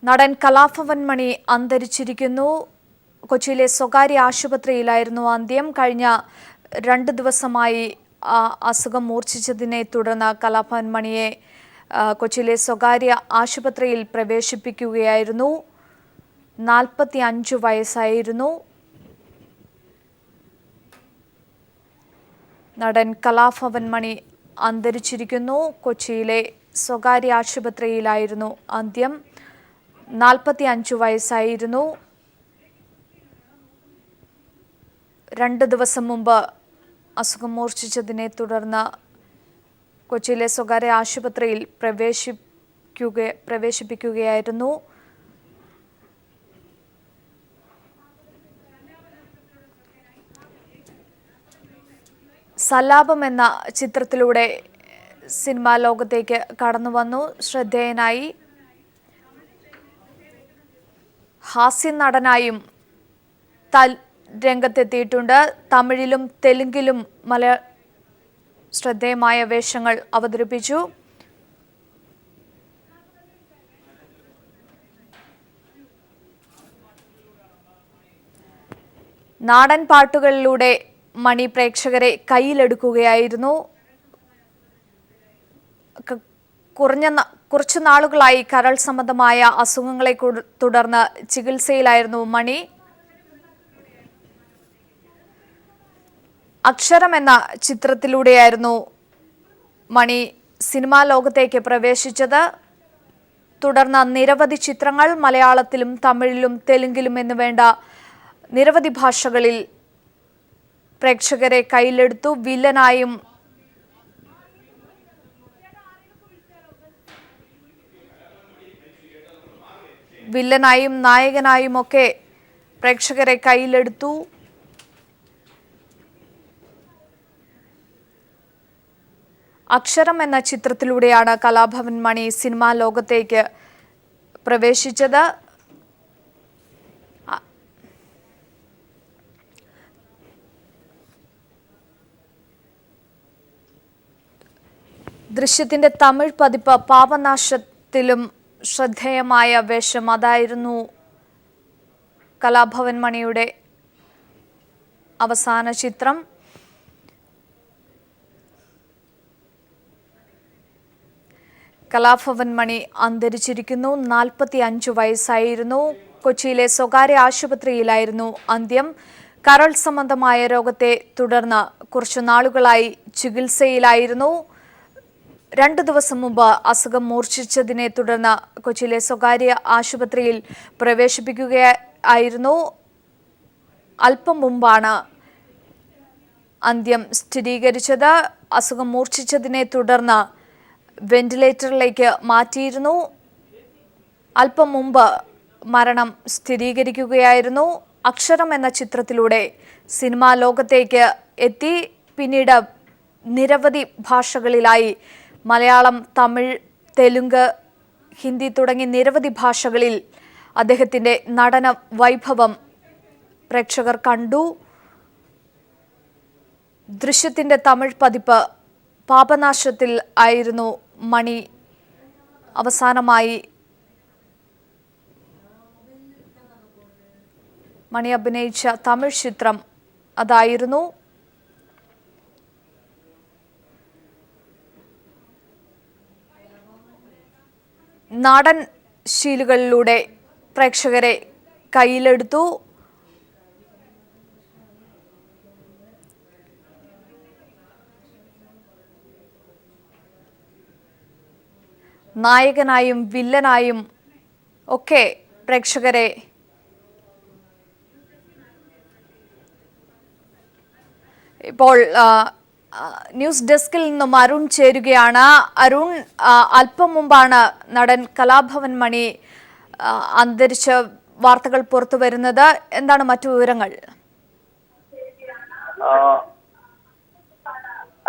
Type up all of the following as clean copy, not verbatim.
നടൻ കലാഭവൻ മണി അന്തരിച്ചിരിക്കുന്നു. കൊച്ചിയിലെ സ്വകാര്യ ആശുപത്രിയിലായിരുന്നു അന്ത്യം. കഴിഞ്ഞ 2 ദിവസമായി അസുഖം മൂർച്ഛിച്ചതിനെ തുടർന്ന് കലാഭവൻ മണിയെ കൊച്ചിയിലെ സ്വകാര്യ ആശുപത്രിയിൽ പ്രവേശിപ്പിക്കുകയായിരുന്നു. 45 വയസ്സായിരുന്നു. നടൻ കലാഭവൻ മണി അന്തരിച്ചിരിക്കുന്നു. കൊച്ചിയിലെ സ്വകാര്യ ആശുപത്രിയിലായിരുന്നു അന്ത്യം. 45 വയസ്സായിരുന്നു. 2 ദിവസം മുമ്പ് അസുഖം മൂർച്ഛിച്ചതിനെ തുടർന്ന് കൊച്ചിയിലെ സ്വകാര്യ ആശുപത്രിയിൽ പ്രവേശിപ്പിക്കുകയായിരുന്നു. സലാപം എന്ന ചിത്രത്തിലൂടെ സിനിമാ ലോകത്തേക്ക് കടന്നു വന്നു. ശ്രദ്ധേയനായി. ഹാസ്യ നടനായും രംഗത്തെത്തിയിട്ടുണ്ട്. തമിഴിലും തെലുങ്കിലും ശ്രദ്ധേയമായ വേഷങ്ങൾ അവതരിപ്പിച്ചു. നാടൻ പാട്ടുകളിലൂടെ മണി പ്രേക്ഷകരെ കയ്യിലെടുക്കുകയായിരുന്നു. കുറച്ചു നാളുകളായി കരൾ സംബന്ധമായ അസുഖങ്ങളെ തുടർന്ന് ചികിത്സയിലായിരുന്നു മണി. അക്ഷരം എന്ന ചിത്രത്തിലൂടെയായിരുന്നു മണി സിനിമാ ലോകത്തേക്ക് പ്രവേശിച്ചത്. തുടർന്ന് നിരവധി ചിത്രങ്ങൾ മലയാളത്തിലും തമിഴിലും തെലുങ്കിലും എന്നുവേണ്ട നിരവധി ഭാഷകളിൽ പ്രേക്ഷകരെ കയ്യിലെടുത്തു. വില്ലനായും നായകനായുമൊക്കെ പ്രേക്ഷകരെ കയ്യിലെടുത്തു. അക്ഷരം എന്ന ചിത്രത്തിലൂടെയാണ് കലാഭവൻ മണി സിനിമാ ലോകത്തേക്ക് പ്രവേശിച്ചത്. ദൃശ്യത്തിന്റെ തമിഴ് പതിപ്പ് പാപനാശത്തിലും ശ്രദ്ധേയമായ വേഷം. അതായിരുന്നു കലാഭവൻ മണിയുടെ അവസാന ചിത്രം. കലാഭവൻ മണി അന്തരിച്ചിരിക്കുന്നു. 45 വയസ്സായിരുന്നു. കൊച്ചിയിലെ സ്വകാര്യ ആശുപത്രിയിലായിരുന്നു അന്ത്യം. കരൾ സംബന്ധമായ രോഗത്തെ തുടർന്ന് കുറച്ചു നാളുകളായി ചികിത്സയിലായിരുന്നു. 2 ദിവസം മുമ്പ് അസുഖം മൂർച്ഛിച്ചതിനെ തുടർന്ന് കൊച്ചിയിലെ സ്വകാര്യ ആശുപത്രിയിൽ പ്രവേശിപ്പിക്കുകയായിരുന്നു. അല്പം മുമ്പാണ് അന്ത്യം സ്ഥിരീകരിച്ചത്. അസുഖം മൂർച്ഛിച്ചതിനെ തുടർന്ന് വെന്റിലേറ്ററിലേക്ക് മാറ്റിയിരുന്നു. അല്പം മുമ്പ് മരണം സ്ഥിരീകരിക്കുകയായിരുന്നു. അക്ഷരം എന്ന ചിത്രത്തിലൂടെ സിനിമാ ലോകത്തേക്ക് എത്തി. പിന്നീട് നിരവധി ഭാഷകളിലായി മലയാളം, തമിഴ്, തെലുങ്ക്, ഹിന്ദി തുടങ്ങി നിരവധി ഭാഷകളിൽ അദ്ദേഹത്തിൻ്റെ നടന വൈഭവം പ്രേക്ഷകർ കണ്ടു. ദൃശ്യത്തിൻ്റെ തമിഴ് പതിപ്പ് പാപനാശത്തിൽ ആയിരുന്നു മണി അവസാനമായി മണി അഭിനയിച്ച തമിഴ് ചിത്രം അതായിരുന്നു. നാടൻ ശീലുകളിലൂടെ പ്രേക്ഷകരെ കയ്യിലെടുത്തു. നായകനായും വില്ലനായും ഒക്കെ പ്രേക്ഷകരെ ഇപ്പോൾ ന്യൂസ് ഡെസ്കിൽ നിന്നും അരുൺ ചേരുകയാണ്. അരുൺ, അല്പം മുമ്പാണ് നടൻ കലാഭവൻ മണി അന്തരിച്ച വാർത്തകൾ പുറത്തു വരുന്നത്. എന്താണ് മറ്റു വിവരങ്ങൾ?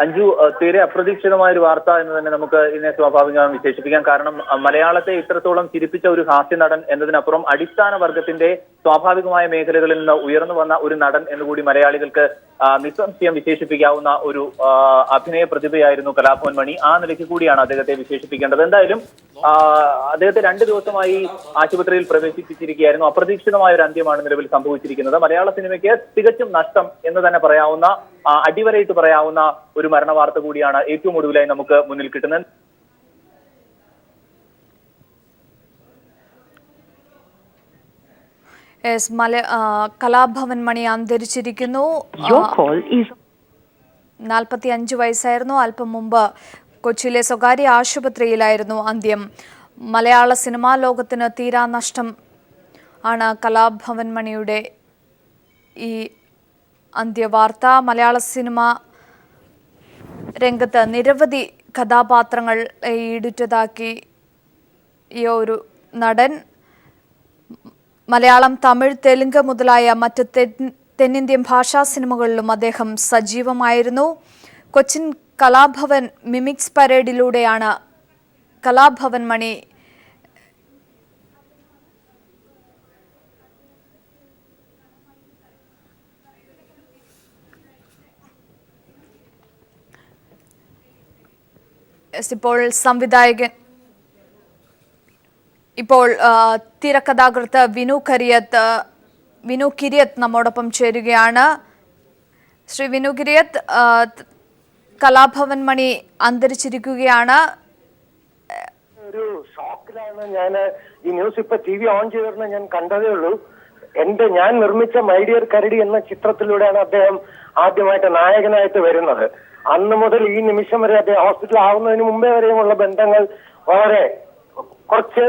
അഞ്ജു, തീരെ അപ്രതീക്ഷിതമായ ഒരു വാർത്ത എന്ന് തന്നെ നമുക്ക് ഇതിനെ സ്വാഭാവികമായും വിശേഷിപ്പിക്കാം. കാരണം മലയാളത്തെ ഇത്രത്തോളം ചിരിപ്പിച്ച ഒരു ഹാസ്യ നടൻ എന്നതിനപ്പുറം അടിസ്ഥാന വർഗത്തിന്റെ സ്വാഭാവികമായ മേഖലകളിൽ നിന്ന് ഉയർന്നു വന്ന ഒരു നടൻ എന്നുകൂടി മലയാളികൾക്ക് നിസ്സംശയം വിശേഷിപ്പിക്കാവുന്ന ഒരു അഭിനയ പ്രതിഭയായിരുന്നു കലാഭവൻ മണി. ആ നിലയ്ക്ക് കൂടിയാണ് അദ്ദേഹത്തെ വിശേഷിപ്പിക്കേണ്ടത്. എന്തായാലും അദ്ദേഹത്തെ 2 ദിവസമായി ആശുപത്രിയിൽ പ്രവേശിപ്പിച്ചിരിക്കുകയായിരുന്നു. അപ്രതീക്ഷിതമായ ഒരു അന്ത്യമാണ് നിലവിൽ സംഭവിച്ചിരിക്കുന്നത്. മലയാള സിനിമയ്ക്ക് തികച്ചും നഷ്ടം എന്ന് തന്നെ പറയാവുന്ന, അടിവരയിട്ട് പറയാവുന്ന ഒരു മരണ വാർത്ത കൂടിയാണ് ഏറ്റവും ഒടുവിലായി നമുക്ക് മുന്നിൽ കിട്ടുന്നത്. കലാഭവൻ മണി അന്തരിച്ചിരിക്കുന്നു. 45 വയസ്സായിരുന്നു. അല്പം മുമ്പ് കൊച്ചിയിലെ സ്വകാര്യ ആശുപത്രിയിലായിരുന്നു അന്ത്യം. മലയാള സിനിമാ ലോകത്തിന് തീരാ നഷ്ടം ആണ് കലാഭവൻ മണിയുടെ ഈ അന്ത്യവാർത്ത. മലയാള സിനിമ രംഗത്ത് നിരവധി കഥാപാത്രങ്ങൾ ഈടുറ്റതാക്കി ഈ ഒരു നടൻ. മലയാളം, തമിഴ്, തെലുങ്ക് മുതലായ മറ്റ് തെന്നിന്ത്യൻ ഭാഷാ സിനിമകളിലും അദ്ദേഹം സജീവമായിരുന്നു. കൊച്ചിൻ കലാഭവൻ മിമിക്സ് പരേഡിലൂടെയാണ് കലാഭവൻ മണി ഇപ്പോൾ തിരക്കഥാകൃത്ത് വിനു കിരിയത്ത് നമ്മോടൊപ്പം ചേരുകയാണ്. ശ്രീ വിനു കിരിയത്ത്, കലാഭവൻ മണി അന്തരിച്ചിരിക്കുകയാണ്. ഒരു ഷോക്കിലാണ് ഞാൻ ഈ ന്യൂസ് ഇപ്പൊ TV ഓൺ ചെയ്തിരുന്ന ഞാൻ കണ്ടതേ ഉള്ളൂ. ഞാൻ നിർമ്മിച്ച മൈ ഡിയർ കരടി എന്ന ചിത്രത്തിലൂടെയാണ് അദ്ദേഹം ആദ്യമായിട്ട് നായകനായിട്ട് വരുന്നത്. അന്ന് മുതൽ ഈ നിമിഷം വരെ അദ്ദേഹം ഹോസ്പിറ്റൽ ആവുന്നതിന് മുമ്പേ വരെയുമുള്ള ബന്ധങ്ങൾ വളരെ കുറച്ച്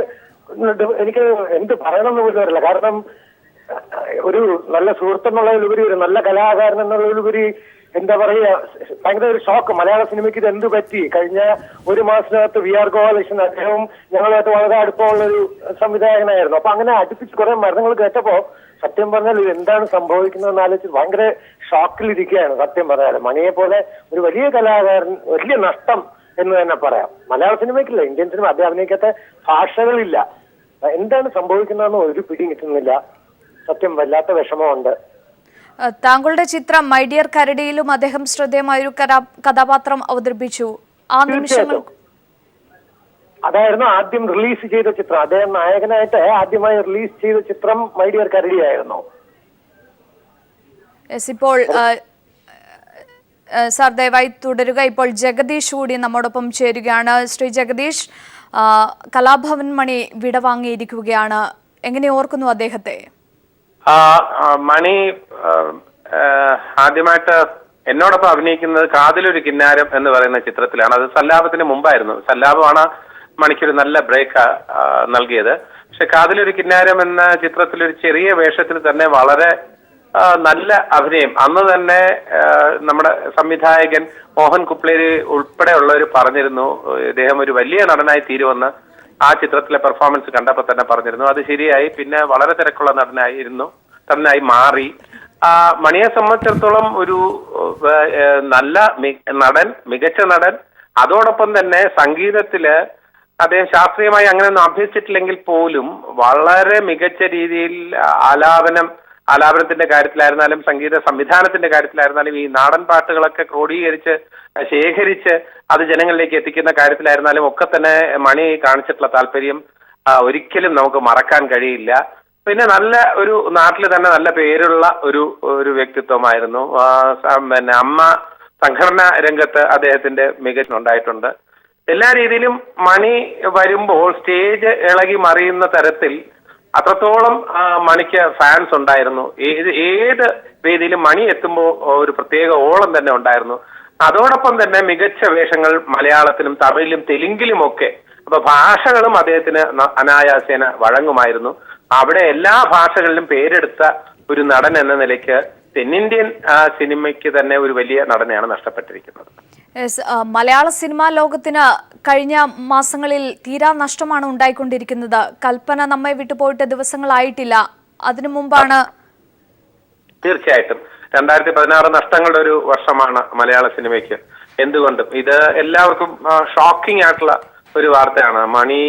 എനിക്ക് എന്ത് പറയണമെന്ന് പോലും അറിയില്ല. കാരണം ഒരു നല്ല സുഹൃത്തെന്നുള്ളതിലുപരി ഒരു നല്ല കലാകാരൻ എന്നുള്ളതിലുപരി എന്താ പറയുക, ഭയങ്കര ഒരു ഷോക്ക്. മലയാള സിനിമയ്ക്ക് ഇത് എന്ത് പറ്റി? കഴിഞ്ഞ 1 മാസത്തിനകത്ത് VR ഗോപാലകൃഷ്ണൻ അദ്ദേഹവും ഞങ്ങളുമായിട്ട് വളരെ അടുപ്പമുള്ള ഒരു സംവിധായകനായിരുന്നു. അപ്പൊ അങ്ങനെ അടുപ്പിച്ച് കുറെ മരണങ്ങൾ കേട്ടപ്പോ സത്യം പറഞ്ഞാൽ എന്താണ് സംഭവിക്കുന്നതെന്ന് ആലോചിച്ച് ഭയങ്കര ഷോക്കിലിരിക്കുകയാണ്. സത്യം പറഞ്ഞാൽ മണിയെ പോലെ ഒരു വലിയ കലാകാരൻ, വലിയ നഷ്ടം എന്ന് തന്നെ പറയാം. മലയാള സിനിമയ്ക്കില്ല, ഇന്ത്യൻ സിനിമ അദ്ദേഹം അഭിനയിക്കാത്ത ഭാഷകളില്ല. എന്താണ് സംഭവിക്കുന്നതെന്ന് ഒരു പിടി കിട്ടുന്നില്ല. സത്യം വല്ലാത്ത വിഷമമുണ്ട്. താങ്കളുടെ ചിത്രം മൈ ഡിയർ കരടിയിലും അദ്ദേഹം ശ്രദ്ധേയമായൊരു കഥാപാത്രം അവതരിപ്പിച്ചു. ആ നിമിഷങ്ങൾ അതായിരുന്നു ആദ്യം റിലീസ് ചെയ്ത ചിത്രം. അദ്ദേഹം നായകനായിട്ട് ആദ്യമായി റിലീസ് ചെയ്ത ചിത്രം മൈ ഡിയർ കരടി ആയിരുന്നു. ഇപ്പോൾ സാർ ദയവായി തുടരുക. ഇപ്പോൾ ജഗദീഷ് കൂടി നമ്മോടൊപ്പം ചേരുകയാണ്. ശ്രീ ജഗദീഷ്, കലാഭവൻ മണി വിടവാങ്ങിയിരിക്കുകയാണ്. എങ്ങനെ ഓർക്കുന്നു അദ്ദേഹത്തെ? മണി ആദ്യമായിട്ട് എന്നോടൊപ്പം അഭിനയിക്കുന്നത് കാതിലൊരു കിന്നാരം എന്ന് പറയുന്ന ചിത്രത്തിലാണ്. അത് സല്ലാപത്തിന് മുമ്പായിരുന്നു. സല്ലാപമാണ് മണിക്കൊരു നല്ല ബ്രേക്ക് നൽകിയത്. പക്ഷെ കാതിലൊരു കിന്നാരം എന്ന ചിത്രത്തിലൊരു ചെറിയ വേഷത്തിൽ തന്നെ വളരെ നല്ല അഭിനയം. അന്ന് തന്നെ നമ്മുടെ സംവിധായകൻ മോഹൻ കുപ്ലേരി ഉൾപ്പെടെയുള്ളവർ പറഞ്ഞിരുന്നു ഇദ്ദേഹം ഒരു വലിയ നടനായി തീരുമെന്ന്. ആ ചിത്രത്തിലെ പെർഫോമൻസ് കണ്ടപ്പോൾ തന്നെ പറഞ്ഞിരുന്നു. അത് ശരിയായി. പിന്നെ വളരെ തിരക്കുള്ള നടനായി മാറി. മണിയെ സംബന്ധിച്ചിടത്തോളം ഒരു നല്ല നടൻ, മികച്ച നടൻ. അതോടൊപ്പം തന്നെ സംഗീതത്തില് അദ്ദേഹം ശാസ്ത്രീയമായി അങ്ങനെയൊന്നും അഭ്യസിച്ചിട്ടില്ലെങ്കിൽ പോലും വളരെ മികച്ച രീതിയിൽ ആലാപനത്തിന്റെ കാര്യത്തിലായിരുന്നാലും സംഗീത സംവിധാനത്തിന്റെ കാര്യത്തിലായിരുന്നാലും ഈ നാടൻ പാട്ടുകളൊക്കെ ക്രോഡീകരിച്ച് ശേഖരിച്ച് അത് ജനങ്ങളിലേക്ക് എത്തിക്കുന്ന കാര്യത്തിലായിരുന്നാലും ഒക്കെ തന്നെ മണി കാണിച്ചിട്ടുള്ള താല്പര്യം ഒരിക്കലും നമുക്ക് മറക്കാൻ കഴിയില്ല. പിന്നെ നല്ല ഒരു നാട്ടിൽ തന്നെ നല്ല പേരുള്ള ഒരു വ്യക്തിത്വമായിരുന്നു. പിന്നെ അമ്മ സംഘടനാ രംഗത്ത് അദ്ദേഹത്തിന്റെ മികച്ചുണ്ടായിട്ടുണ്ട്. എല്ലാ രീതിയിലും മണി വരുമ്പോൾ സ്റ്റേജ് ഇളകി മറിയുന്ന തരത്തിൽ അത്രത്തോളം മണിക്ക് ഫാൻസ് ഉണ്ടായിരുന്നു. ഏത് വേദിയിലും മണി എത്തുമ്പോൾ ഒരു പ്രത്യേക ഓളം തന്നെ ഉണ്ടായിരുന്നു. അതോടൊപ്പം തന്നെ മികച്ച വേഷങ്ങൾ മലയാളത്തിലും തമിഴിലും തെലുങ്കിലും ഒക്കെ. അപ്പൊ ഭാഷകളും അദ്ദേഹത്തിന് അനായാസേന വഴങ്ങുമായിരുന്നു. അവിടെ എല്ലാ ഭാഷകളിലും പേരെടുത്ത ഒരു നടൻ എന്ന നിലയ്ക്ക് തെന്നിന്ത്യൻ സിനിമയ്ക്ക് തന്നെ ഒരു വലിയ നടനെയാണ് നഷ്ടപ്പെട്ടിരിക്കുന്നത്. മലയാള സിനിമാ ലോകത്തിന് കഴിഞ്ഞ മാസങ്ങളിൽ തീരാ നഷ്ടമാണ് ഉണ്ടായിക്കൊണ്ടിരിക്കുന്നത്. കൽപ്പന നമ്മെ വിട്ടുപോയിട്ട് ദിവസങ്ങളായിട്ടില്ല, അതിനു മുമ്പാണ്. തീർച്ചയായിട്ടും 2016 നഷ്ടങ്ങളുടെ ഒരു വർഷമാണ് മലയാള സിനിമയ്ക്ക്. എന്തുകൊണ്ടും ഇത് എല്ലാവർക്കും ഷോക്കിംഗ് ആയിട്ടുള്ള ഒരു വാർത്തയാണ്. മണി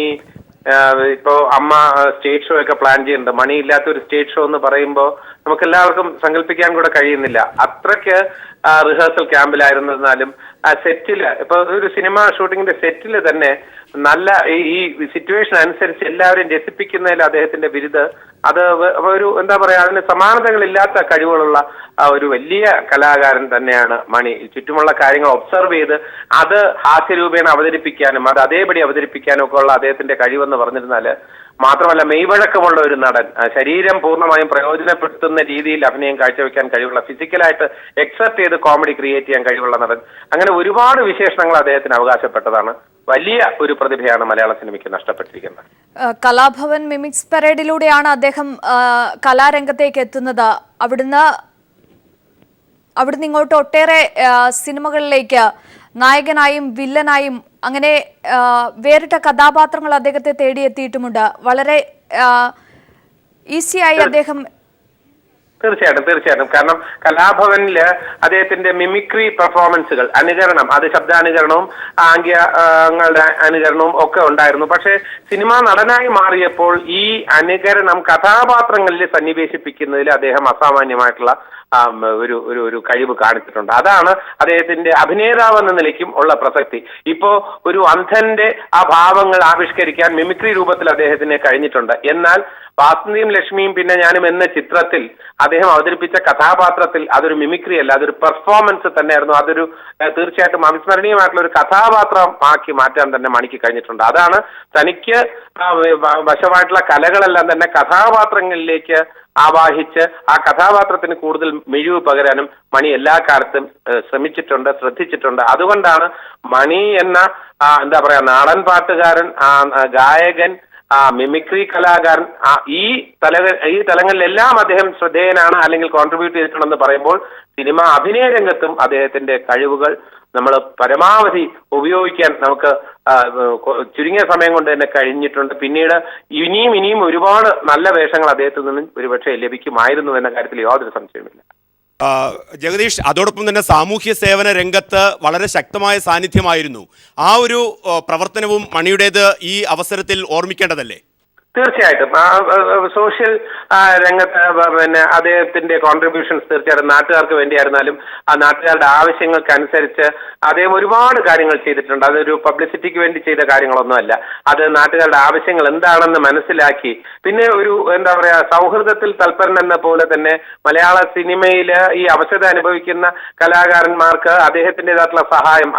ഇപ്പോ അമ്മ സ്റ്റേജ് ഷോ ഒക്കെ പ്ലാൻ ചെയ്യുന്നുണ്ട്. മണി ഇല്ലാത്ത ഒരു സ്റ്റേജ് ഷോ എന്ന് പറയുമ്പോൾ നമുക്ക് എല്ലാവർക്കും സങ്കല്പിക്കാൻ കൂടെ കഴിയുന്നില്ല. അത്രയ്ക്ക് റിഹേഴ്സൽ ക്യാമ്പിലായിരുന്നാലും സെറ്റില് ഇപ്പൊ ഒരു സിനിമ ഷൂട്ടിങ്ങിന്റെ സെറ്റില് തന്നെ നല്ല ഈ സിറ്റുവേഷൻ അനുസരിച്ച് എല്ലാവരെയും രസിപ്പിക്കുന്നതിൽ അദ്ദേഹത്തിന്റെ ബിരുദ് അത് ഒരു എന്താ പറയാ, അതിന് സമാനതകളില്ലാത്ത കഴിവുകളുള്ള ഒരു വലിയ കലാകാരൻ തന്നെയാണ് മണി. ചുറ്റുമുള്ള കാര്യങ്ങൾ ഒബ്സർവ് ചെയ്ത് അത് ഹാസ്യരൂപേണ അവതരിപ്പിക്കാനും അത് അതേപടി അവതരിപ്പിക്കാനും ഒക്കെ ഉള്ള അദ്ദേഹത്തിന്റെ കഴിവെന്ന് പറഞ്ഞിരുന്നാല്, മാത്രമല്ല മെയ്വഴക്കമുള്ള ഒരു നടൻ, ശരീരം പൂർണ്ണമായും പ്രയോജനപ്പെടുത്തുന്ന രീതിയിൽ അഭിനയം കാഴ്ചവെക്കാൻ കഴിവുള്ള, ഫിസിക്കലായിട്ട് എക്സെപ്റ്റ് ചെയ്ത് കോമഡി ക്രിയേറ്റ് ചെയ്യാൻ കഴിവുള്ള നടൻ, അങ്ങനെ ഒരുപാട് വിശേഷണങ്ങൾ അദ്ദേഹത്തിന് അവകാശപ്പെട്ടതാണ്. വലിയ ഒരു പ്രതിഭയാണ് മലയാള സിനിമയ്ക്ക് നഷ്ടപ്പെട്ടിരിക്കുന്നത്. കലാഭവൻ മിമിക്സ് പരേഡിലൂടെയാണ് അദ്ദേഹം കലാരംഗത്തേക്ക് എത്തുന്നത്. അവിടുന്ന് ഇങ്ങോട്ട് ഒട്ടേറെ സിനിമകളിലേക്ക് നായകനായും വില്ലനായും അങ്ങനെ വേറിട്ട കഥാപാത്രങ്ങൾ അദ്ദേഹത്തെ തേടിയെത്തിയിട്ടുമുണ്ട്. വളരെ ഈസിയായി അദ്ദേഹം തീർച്ചയായിട്ടും കാരണം കലാഭവനില് അദ്ദേഹത്തിന്റെ മിമിക്രി പെർഫോമൻസുകൾ, അനുകരണം, അത് ശബ്ദാനുകരണവും ആംഗ്യങ്ങളുടെ അനുകരണവും ഒക്കെ ഉണ്ടായിരുന്നു. പക്ഷെ സിനിമാ നടനായി മാറിയപ്പോൾ ഈ അനുകരണം കഥാപാത്രങ്ങളിൽ സന്നിവേശിപ്പിക്കുന്നതിൽ അദ്ദേഹം അസാമാന്യമായിട്ടുള്ള ഒരു കഴിവ് കാണിച്ചിട്ടുണ്ട്. അതാണ് അദ്ദേഹത്തിന്റെ അഭിനേതാവ് എന്ന നിലയ്ക്കും ഉള്ള പ്രസക്തി. ഇപ്പോ ഒരു അന്ധന്റെ ആ ഭാവങ്ങൾ ആവിഷ്കരിക്കാൻ മിമിക്രി രൂപത്തിൽ അദ്ദേഹത്തിന് കഴിഞ്ഞിട്ടുണ്ട്. എന്നാൽ വാസന്തിയും ലക്ഷ്മിയും പിന്നെ ഞാനും എന്ന ചിത്രത്തിൽ അദ്ദേഹം അവതരിപ്പിച്ച കഥാപാത്രത്തിൽ അതൊരു മിമിക്രി അല്ല, അതൊരു പെർഫോമൻസ് തന്നെയായിരുന്നു. അതൊരു തീർച്ചയായിട്ടും അവിസ്മരണീയമായിട്ടുള്ള ഒരു കഥാപാത്രം ആക്കി മാറ്റാൻ തന്നെ മണിക്ക് കഴിഞ്ഞിട്ടുണ്ട്. അതാണ് തനിക്ക് വശമായിട്ടുള്ള കലകളെല്ലാം തന്നെ കഥാപാത്രങ്ങളിലേക്ക് ആവാഹിച്ച് ആ കഥാപാത്രത്തിന് കൂടുതൽ മിഴിവ് പകരാനും മണി എല്ലാ കാലത്തും ശ്രമിച്ചിട്ടുണ്ട്, ശ്രദ്ധിച്ചിട്ടുണ്ട്. അതുകൊണ്ടാണ് മണി എന്ന എന്താ പറയാ നാടൻ പാട്ടുകാരൻ, ഗായകൻ, മിമിക്രി കലാകാരൻ, ഈ തലങ്ങളിലെല്ലാം അദ്ദേഹം ശ്രദ്ധേയനാണ് അല്ലെങ്കിൽ കോൺട്രിബ്യൂട്ട് ചെയ്തിട്ടുണ്ടെന്ന് പറയുമ്പോൾ സിനിമ അഭിനയ രംഗത്തും അദ്ദേഹത്തിന്റെ കഴിവുകൾ നമ്മൾ പരമാവധി ഉപയോഗിക്കാൻ നമുക്ക് ചുരുങ്ങിയ സമയം കൊണ്ട് തന്നെ കഴിഞ്ഞിട്ടുണ്ട്. പിന്നീട് ഇനിയും ഒരുപാട് നല്ല വേഷങ്ങൾ അദ്ദേഹത്തിൽ നിന്നും ഒരുപക്ഷെ ലഭിക്കുമായിരുന്നു എന്ന കാര്യത്തിൽ യാതൊരു സംശയമില്ല. ജഗദീഷ്, അതോടൊപ്പം തന്നെ സാമൂഹ്യ സേവന രംഗത്ത് വളരെ ശക്തമായ സാന്നിധ്യമായിരുന്നു. ആ ഒരു പ്രവർത്തനവും മണിയുടേത് ഈ അവസരത്തിൽ ഓർമ്മിക്കേണ്ടതല്ലേ? തീർച്ചയായിട്ടും സോഷ്യൽ രംഗത്ത് പിന്നെ അദ്ദേഹത്തിന്റെ കോൺട്രിബ്യൂഷൻസ് തീർച്ചയായിട്ടും നാട്ടുകാർക്ക് വേണ്ടിയായിരുന്നാലും ആ നാട്ടുകാരുടെ ആവശ്യങ്ങൾക്കനുസരിച്ച് അദ്ദേഹം ഒരുപാട് കാര്യങ്ങൾ ചെയ്തിട്ടുണ്ട്. അതൊരു പബ്ലിസിറ്റിക്ക് വേണ്ടി ചെയ്ത കാര്യങ്ങളൊന്നുമല്ല. അത് നാട്ടുകാരുടെ ആവശ്യങ്ങൾ എന്താണെന്ന് മനസ്സിലാക്കി പിന്നെ ഒരു എന്താ പറയാ സൗഹൃദത്തിൽ തൽപരൻ എന്ന പോലെ തന്നെ മലയാള സിനിമയിൽ ഈ അവശത അനുഭവിക്കുന്ന കലാകാരന്മാർക്ക് അദ്ദേഹത്തിൻ്റെതായിട്ടുള്ള സഹായം,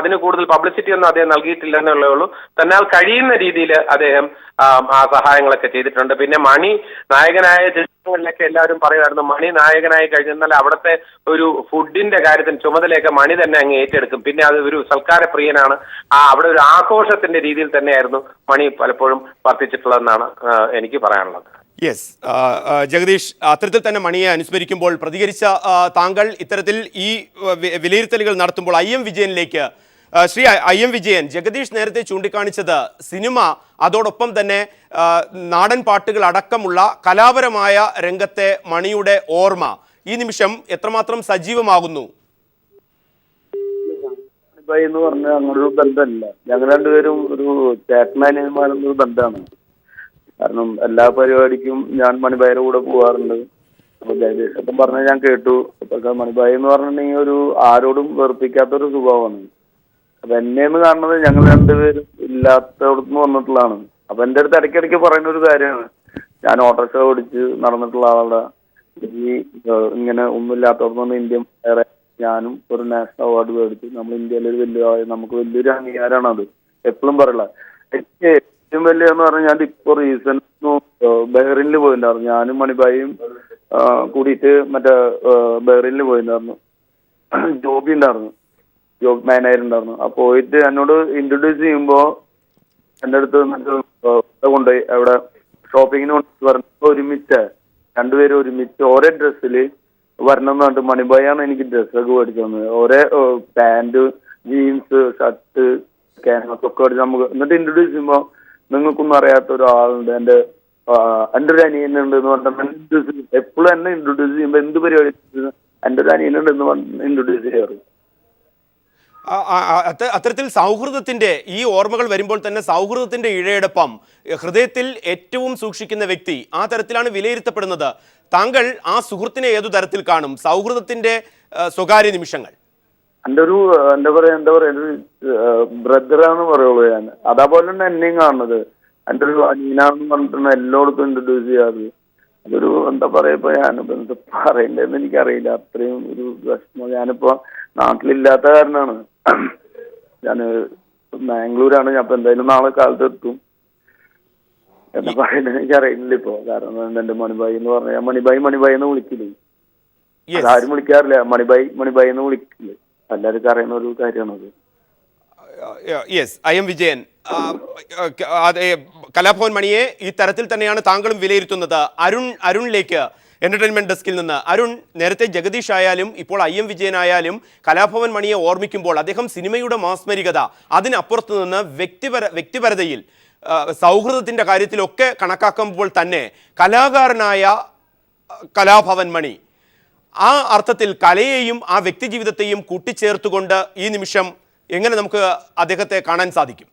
അതിന് കൂടുതൽ പബ്ലിസിറ്റി ഒന്നും അദ്ദേഹം നൽകിയിട്ടില്ലെന്നുള്ളേ ഉള്ളൂ. തന്നാൽ കഴിയുന്ന രീതിയിൽ അദ്ദേഹം ആ സഹായങ്ങളൊക്കെ ചെയ്തിട്ടുണ്ട്. പിന്നെ മണി നായകനായ ചിത്രങ്ങളിലൊക്കെ എല്ലാവരും പറയുമായിരുന്നു മണി നായകനായി കഴിഞ്ഞാൽ അവിടുത്തെ ഒരു ഫുഡിന്റെ കാര്യത്തിന് ചുമതലയൊക്കെ മണി തന്നെ അങ്ങ് ഏറ്റെടുക്കും. പിന്നെ അത് ഒരു സൽക്കാരപ്രിയനാണ്. അവിടെ ഒരു ആഘോഷത്തിന്റെ രീതിയിൽ തന്നെയായിരുന്നു മണി പലപ്പോഴും വർത്തിച്ചിട്ടുള്ളതെന്നാണ് എനിക്ക് പറയാനുള്ളത്. യെസ്, ജഗദീഷ്, അത്തരത്തിൽ തന്നെ മണിയെ അനുസ്മരിക്കുമ്പോൾ പ്രതികരിച്ച താങ്കൾ ഇത്തരത്തിൽ ഈ വിലയിരുത്തലുകൾ നടത്തുമ്പോൾ IM വിജയനിലേക്ക് ശ്രീ IM വിജയൻ, ജഗദീഷ് നേരത്തെ ചൂണ്ടിക്കാണിച്ചത് സിനിമ, അതോടൊപ്പം തന്നെ നാടൻ പാട്ടുകൾ അടക്കമുള്ള കലാപരമായ രംഗത്തെ മണിയുടെ ഓർമ്മ ഈ നിമിഷം എത്രമാത്രം സജീവമാകുന്നു? എന്ന് പറഞ്ഞാൽ അങ്ങനൊരു ബന്ധമല്ല. ഞങ്ങൾ രണ്ടുപേരും ഒരു ചേട്ടനാനിയന്മാരെന്നൊരു ബന്ധമാണ്. കാരണം എല്ലാ പരിപാടിക്കും ഞാൻ മണിബായിയുടെ കൂടെ പോകാറുണ്ട്. അപ്പൊ ജഗദീഷ് പറഞ്ഞ ഞാൻ കേട്ടു. പക്ഷെ മണിബായി എന്ന് പറഞ്ഞിട്ടുണ്ടെങ്കിൽ ഒരു ആരോടും വെറുപ്പിക്കാത്തൊരു സ്വഭാവമാണ്. അപ്പൊ എന്നെയെന്ന് കാണുന്നത് ഞങ്ങൾ രണ്ടുപേരും ഇല്ലാത്തടത്തുനിന്ന് വന്നിട്ടുള്ളതാണ്. അപ്പൊ എന്റെ അടുത്ത് ഇടയ്ക്കിടയ്ക്ക് പറയുന്ന ഒരു കാര്യമാണ്, ഞാൻ ഓട്ടോറിക്ഷ ഓടിച്ച് നടന്നിട്ടുള്ള ആളുടെ ഈ ഇങ്ങനെ ഒന്നുമില്ലാത്തടത്തുനിന്ന് ഇന്ത്യ വേറെ ഞാനും ഒരു നാഷണൽ അവാർഡ് മേടിച്ചു. നമ്മൾ ഇന്ത്യയിലെ ഒരു നമുക്ക് വലിയൊരു അംഗീകാരമാണ്. അത് എപ്പോഴും പറയില്ല. ഏറ്റവും വലിയ എന്ന് പറഞ്ഞാൽ ഞാൻ ഇപ്പൊ റീസെന്റ് ബഹ്റിനിൽ പോയിട്ടുണ്ടായിരുന്നു. ഞാനും മണിബായിയും കൂടിയിട്ട് മറ്റേ ബഹ്റിനിൽ പോയിട്ടുണ്ടായിരുന്നു. ജോബി ഉണ്ടായിരുന്നു, ജോബ് മാനേജർ ഉണ്ടായിരുന്നു. ആ പോയിട്ട് എന്നോട് ഇൻട്രൊഡ്യൂസ് ചെയ്യുമ്പോ എൻ്റെ അടുത്ത് കൊണ്ടുപോയി അവിടെ ഷോപ്പിങ്ങിന് കൊണ്ട് ഒരുമിച്ച് രണ്ടുപേരും ഒരുമിച്ച് ഒരേ ഡ്രസ്സിൽ വരണം എന്ന് പറഞ്ഞിട്ട് മണിബായാണ് എനിക്ക് ഡ്രസ്സൊക്കെ മേടിച്ചു തന്നത്. ഒരേ പാന്റ്, ജീൻസ്, ഷർട്ട്, ക്യാൻവാസ് ഒക്കെ മേടിച്ച് നമുക്ക് എന്നിട്ട് ഇൻട്രൊഡ്യൂസ് ചെയ്യുമ്പോൾ നിങ്ങൾക്കൊന്നും അറിയാത്ത ഒരാളുണ്ട്, എൻ്റെ ഒരു അനിയനുണ്ട് എന്ന് പറഞ്ഞിട്ട് എപ്പോഴും എന്നെ ഇൻട്രൊഡ്യൂസ് ചെയ്യുമ്പോൾ എന്ത് പരിപാടി എൻ്റെ ഒരു അനിയനുണ്ട് എന്ന് പറഞ്ഞ് ഇൻട്രൊഡ്യൂസ് ചെയ്യാറ്. അത്തരത്തിൽ സൗഹൃദത്തിന്റെ ഈ ഓർമ്മകൾ വരുമ്പോൾ തന്നെ സൗഹൃദത്തിന്റെ ഇഴയടപ്പം ഹൃദയത്തിൽ ഏറ്റവും സൂക്ഷിക്കുന്ന വ്യക്തി ആ തരത്തിലാണ് വിലയിരുത്തപ്പെടുന്നത്. താങ്കൾ ആ സുഹൃത്തിനെ ഏതു തരത്തിൽ കാണും? സൗഹൃദത്തിന്റെ സ്വകാര്യ നിമിഷങ്ങൾ. എൻ്റെ ഒരു എന്താ പറയാ ഒരു ബ്രദറാന്ന് പറയുള്ളൂ ഞാൻ. അതേപോലെ തന്നെ എന്നെയും കാണുന്നത് എൻ്റെ ഒരു അനീനാന്ന് പറഞ്ഞിട്ടാണ് എല്ലായിടത്തും ഇൻട്രൊഡ്യൂസ് ചെയ്യാറ്. അതൊരു എന്താ പറയാ, ഇപ്പൊ ഞാനിപ്പോ എന്താ പറയണ്ടെന്ന് എനിക്കറിയില്ല. അത്രയും ഒരു വിഷമം. ഞാനിപ്പോ നാട്ടിലില്ലാത്ത കാരണമാണ്. ഞാൻ ബാംഗ്ലൂരാണ്. ഞാൻ ഇപ്പൊ എന്തായാലും നാളെ കാലത്ത് എത്തും. എന്താ പറയുന്നത് എനിക്കറിയില്ല ഇപ്പൊ. കാരണം എന്റെ മണിബായി എന്ന് പറഞ്ഞാൽ മണിബായി എന്ന് വിളിക്കില്ലേ, അതാരും വിളിക്കാറില്ല. മണിബായി എന്ന് വിളിക്കില്ലേ, എല്ലാവർക്കും അറിയുന്ന ഒരു കാര്യമാണത്. Yes, I am Vijayan. Kalabhavan മണിയെ ഈ തരത്തിൽ തന്നെയാണ് താങ്കളും വിലയിരുത്തുന്നത്. അരുണിലേക്ക് എന്റർടൈൻമെന്റ് ഡെസ്കിൽ നിന്ന്. അരുൺ, നേരത്തെ ജഗദീഷ് ആയാലും ഇപ്പോൾ I am വിജയൻ ആയാലും കലാഭവൻ മണിയെ ഓർമ്മിക്കുമ്പോൾ അദ്ദേഹം സിനിമയുടെ മാസ്മരികത, അതിനപ്പുറത്ത് നിന്ന് വ്യക്തിപരതയിൽ സൗഹൃദത്തിന്റെ കാര്യത്തിലൊക്കെ കണക്കാക്കുമ്പോൾ തന്നെ കലാകാരനായ കലാഭവൻ മണി ആ അർത്ഥത്തിൽ കലയെയും ആ വ്യക്തിജീവിതത്തെയും കൂട്ടിച്ചേർത്തുകൊണ്ട് ഈ നിമിഷം എങ്ങനെ നമുക്ക് അദ്ദേഹത്തെ കാണാൻ സാധിക്കും?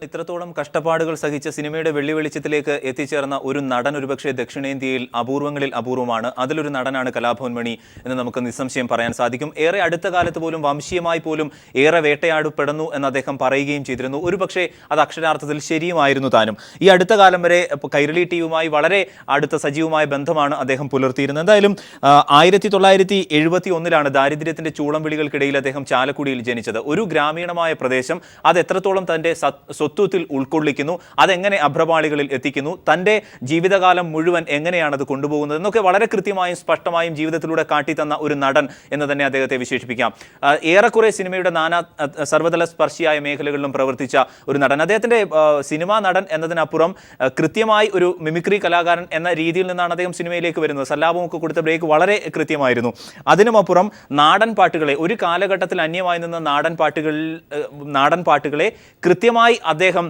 ഇത്രത്തോളം കഷ്ടപ്പാടുകൾ സഹിച്ച സിനിമയുടെ വെള്ളി വെളിച്ചത്തിലേക്ക് എത്തിച്ചേർന്ന ഒരു നടൻ ഒരുപക്ഷെ ദക്ഷിണേന്ത്യയിൽ അപൂർവങ്ങളിൽ അപൂർവമാണ്. അതിലൊരു നടനാണ് കലാഭവൻ മണി എന്ന് നമുക്ക് നിസ്സംശയം പറയാൻ സാധിക്കും. ഏറെ അടുത്ത കാലത്ത് പോലും വംശീയമായി പോലും ഏറെ വേട്ടയാടപ്പെടുന്നു എന്ന് അദ്ദേഹം പറയുകയും ചെയ്തിരുന്നു. ഒരുപക്ഷെ അത് അക്ഷരാർത്ഥത്തിൽ ശരിയുമായിരുന്നു താനും. ഈ അടുത്ത കാലം വരെ കൈരളി ടിവിയുമായി വളരെ അടുത്ത സജീവമായ ബന്ധമാണ് അദ്ദേഹം പുലർത്തിയിരുന്നത്. എന്തായാലും 1971 ദാരിദ്ര്യത്തിന്റെ ചൂളം വിളികൾക്കിടയിൽ അദ്ദേഹം ചാലക്കുടിയിൽ ജനിച്ചത്. ഒരു ഗ്രാമീണമായ പ്രദേശം അത് എത്രത്തോളം തന്റെ സ്വത്വത്തിൽ ഉൾക്കൊള്ളിക്കുന്നു, അതെങ്ങനെ അഭ്രപാളികളിൽ എത്തിക്കുന്നു, തൻ്റെ ജീവിതകാലം മുഴുവൻ എങ്ങനെയാണ് അത് കൊണ്ടുപോകുന്നത് എന്നൊക്കെ വളരെ കൃത്യമായും സ്പഷ്ടമായും ജീവിതത്തിലൂടെ കാട്ടിത്തന്ന ഒരു നടൻ എന്ന് തന്നെ അദ്ദേഹത്തെ വിശേഷിപ്പിക്കാം. ഏറെക്കുറെ സിനിമയുടെ സർവ്വതല സ്പർശിയായ മേഖലകളിലും പ്രവർത്തിച്ച ഒരു നടൻ. അദ്ദേഹത്തിൻ്റെ സിനിമാ നടൻ എന്നതിനപ്പുറം കൃത്യമായി ഒരു മിമിക്രി കലാകാരൻ എന്ന രീതിയിൽ നിന്നാണ് അദ്ദേഹം സിനിമയിലേക്ക് വരുന്നത്. സല്ലാപമൊക്കെ കൊടുത്ത ബ്രേക്ക് വളരെ കൃത്യമായിരുന്നു. അതിനുമപ്പുറം നാടൻ പാട്ടുകളെ, ഒരു കാലഘട്ടത്തിൽ അന്യമായി നിന്ന നാടൻ പാട്ടുകളെ കൃത്യമായി അദ്ദേഹം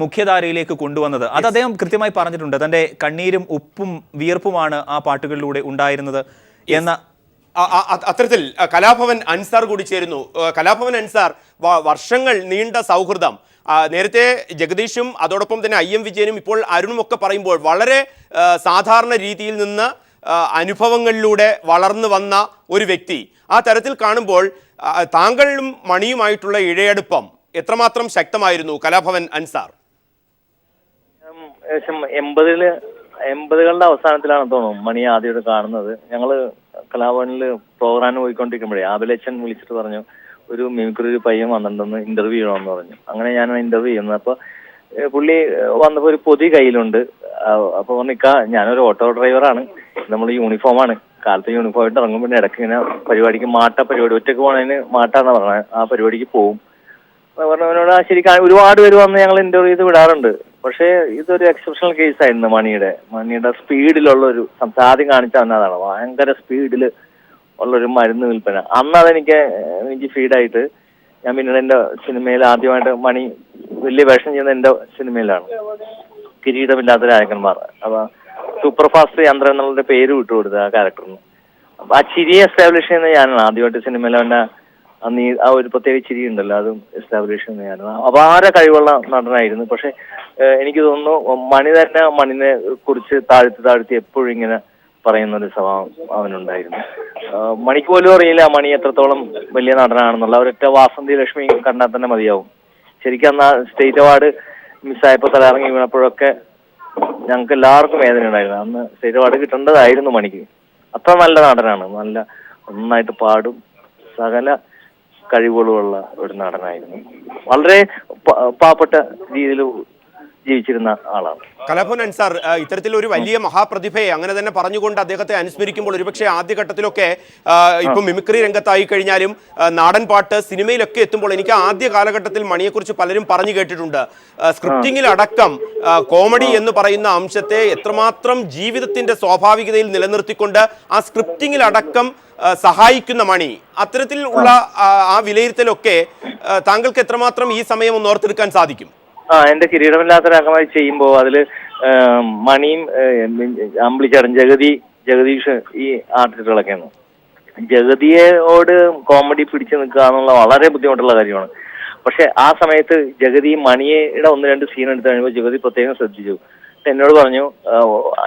മുഖ്യധാരയിലേക്ക് കൊണ്ടുവന്നത്. അത് അദ്ദേഹം കൃത്യമായി പറഞ്ഞിട്ടുണ്ട്. തൻ്റെ കണ്ണീരും ഉപ്പും വിയർപ്പുമാണ് ആ പാട്ടുകളിലൂടെ ഉണ്ടായിരുന്നത് എന്ന. അത്തരത്തിൽ കലാഭവൻ അൻസാർ കൂടി ചേരുന്നു. കലാഭവൻ അൻസാർ, വർഷങ്ങൾ നീണ്ട സൗഹൃദം. നേരത്തെ ജഗദീഷും അതോടൊപ്പം തന്നെ I am വിജയനും ഇപ്പോൾ അരുണും ഒക്കെ പറയുമ്പോൾ വളരെ സാധാരണ രീതിയിൽ നിന്ന് അനുഭവങ്ങളിലൂടെ വളർന്നു വന്ന ഒരു വ്യക്തി. ആ തരത്തിൽ കാണുമ്പോൾ താങ്കളും മണിയുമായിട്ടുള്ള ഇഴയടുപ്പം എത്രമാത്രം ശക്തമായിരുന്നു കലാഭവൻ അൻസാർ? ഏകദേശം 80കളുടെ അവസാനത്തിലാണ് തോന്നുന്നു മണിയെ ആദ്യമായിട്ട് കാണുന്നത്. ഞങ്ങള് കലാഭവനിൽ പ്രോഗ്രാമിന് പോയിക്കൊണ്ടിരിക്കുമ്പോഴേ ആബിലച്ചൻ വിളിച്ചിട്ട് പറഞ്ഞു ഒരു മിമിക്രി ഒരു പയ്യൻ വന്നിട്ടുണ്ടെന്ന് ഇന്റർവ്യൂ ചെയ്യണമെന്ന് പറഞ്ഞു. അങ്ങനെ ഞാൻ ഇന്റർവ്യൂ ചെയ്യുന്നത്. അപ്പൊ പുള്ളി വന്നപ്പോ ഒരു പൊതി കയ്യിലുണ്ട്. അപ്പൊ ഞാനൊരു ഓട്ടോ ഡ്രൈവറാണ്, നമ്മൾ യൂണിഫോമാണ്, കാലത്ത് യൂണിഫോം ആയിട്ട് ഇറങ്ങും. പിന്നെ ഇടയ്ക്ക് ഇങ്ങനെ പരിപാടിക്ക് പരിപാടി ഒറ്റയ്ക്ക് പോണതിന് മാട്ടാന്ന് പറഞ്ഞത്, ആ പരിപാടിക്ക് പോവും. പറഞ്ഞവനോട് ശരിക്കും ഒരുപാട് പേര് വന്ന് ഞങ്ങൾ ഇന്റർവ്യൂ ചെയ്ത് വിടാറുണ്ട്. പക്ഷേ ഇതൊരു എക്സെപ്ഷണൽ കേസ് ആയിരുന്നു. മണിയുടെ സ്പീഡിലുള്ള ഒരു ആദ്യം കാണിച്ച അതാണ് ഭയങ്കര സ്പീഡിൽ ഉള്ളൊരു മരുന്ന് വിൽപ്പന. അന്ന് അതെനിക്ക് ഫീഡായിട്ട് ഞാൻ പിന്നീട് എൻ്റെ സിനിമയിൽ ആദ്യമായിട്ട് മണി വലിയ വേഷം ചെയ്യുന്ന എൻ്റെ സിനിമയിലാണ്, കിരീടമില്ലാത്ത രാജകന്മാർ. അപ്പൊ സൂപ്പർ ഫാസ്റ്റ് യന്ത്രം എന്നുള്ള പേര് വിട്ടുകൊടുത്ത ആ ക്യാരക്ടറിന്. അപ്പൊ ആ ചിരിയെ എസ്റ്റാബ്ലിഷ് ചെയ്യുന്നത് ഞാനാണ് ആദ്യമായിട്ട് സിനിമയിൽ. അവൻ്റെ ആ ഒരു പ്രത്യേക ചിരി ഉണ്ടല്ലോ, അതും എസ്റ്റാബ്ലിഷ് ചെയ്യുന്നത് ഞാനാണ്. അപാര കഴിവുള്ള നടനായിരുന്നു. പക്ഷെ എനിക്ക് തോന്നുന്നു മണി തന്നെ മണിനെ കുറിച്ച് താഴ്ത്തി എപ്പോഴും ഇങ്ങനെ പറയുന്ന ഒരു സ്വഭാവം അവനുണ്ടായിരുന്നു. മണിക്ക് പോലും അറിയില്ല മണി എത്രത്തോളം വലിയ നടനാണെന്നുള്ള. ഒരൊറ്റ വാസന്തി ലക്ഷ്മി കണ്ടാൽ തന്നെ മതിയാവും. ശരിക്കും അന്ന് സ്റ്റേറ്റ് അവാർഡ് മിസ്സായപ്പോൾ തലയിറങ്ങി വീണപ്പോഴൊക്കെ ഞങ്ങൾക്ക് എല്ലാവർക്കും വേദന ഉണ്ടായിരുന്നു. അന്ന് സ്റ്റേറ്റ് അവാർഡ് കിട്ടേണ്ടതായിരുന്നു മണിക്ക്. അത്ര നല്ല നടനാണ്, നന്നായിട്ട് പാടും, സകല കഴിവുകളുള്ള ഒരു നടനായിരുന്നു. വളരെ പാവപ്പെട്ട രീതിയിൽ ജീവിച്ചിരുന്ന ആളാണ് കലാഭവൻ അൻസാർ. ഇത്തരത്തിൽ ഒരു വലിയ മഹാപ്രതിഭയെ അങ്ങനെ തന്നെ പറഞ്ഞുകൊണ്ട് അദ്ദേഹത്തെ അനുസ്മരിക്കുമ്പോൾ ഒരുപക്ഷെ ആദ്യഘട്ടത്തിലൊക്കെ ഇപ്പം മിമിക്രി രംഗത്തായി കഴിഞ്ഞാലും നാടൻ പാട്ട് സിനിമയിലൊക്കെ എത്തുമ്പോൾ എനിക്ക് ആദ്യ കാലഘട്ടത്തിൽ മണിയെക്കുറിച്ച് പലരും പറഞ്ഞു കേട്ടിട്ടുണ്ട്. സ്ക്രിപ്റ്റിംഗിൽ അടക്കം കോമഡി എന്ന് പറയുന്ന അംശത്തെ എത്രമാത്രം ജീവിതത്തിന്റെ സ്വാഭാവികതയിൽ നിലനിർത്തിക്കൊണ്ട് ആ സ്ക്രിപ്റ്റിംഗിൽ അടക്കം സഹായിക്കുന്ന മണി. അത്തരത്തിൽ ഉള്ള ആ വിലയിരുത്തലൊക്കെ താങ്കൾക്ക് എത്രമാത്രം ഈ സമയം ഒന്ന് ഓർത്തെടുക്കാൻ സാധിക്കും? എന്റെ കിരീടമില്ലാത്ത രാഗമായി ചെയ്യുമ്പോൾ അതില് മണിയും അമ്പിളിച്ചേട്ടൻ ജഗദീഷ് ഈ ആർട്ടിസ്റ്റുകളൊക്കെയാണ്. ജഗതിയോട് കോമഡി പിടിച്ചു നിൽക്കുക എന്നുള്ള വളരെ ബുദ്ധിമുട്ടുള്ള കാര്യമാണ്. പക്ഷെ ആ സമയത്ത് ജഗതി മണിയുടെ 1-2 സീൻ എടുത്ത് കഴിയുമ്പോൾ ജഗതി പ്രത്യേകം ശ്രദ്ധിച്ചു. എന്നോട് പറഞ്ഞു,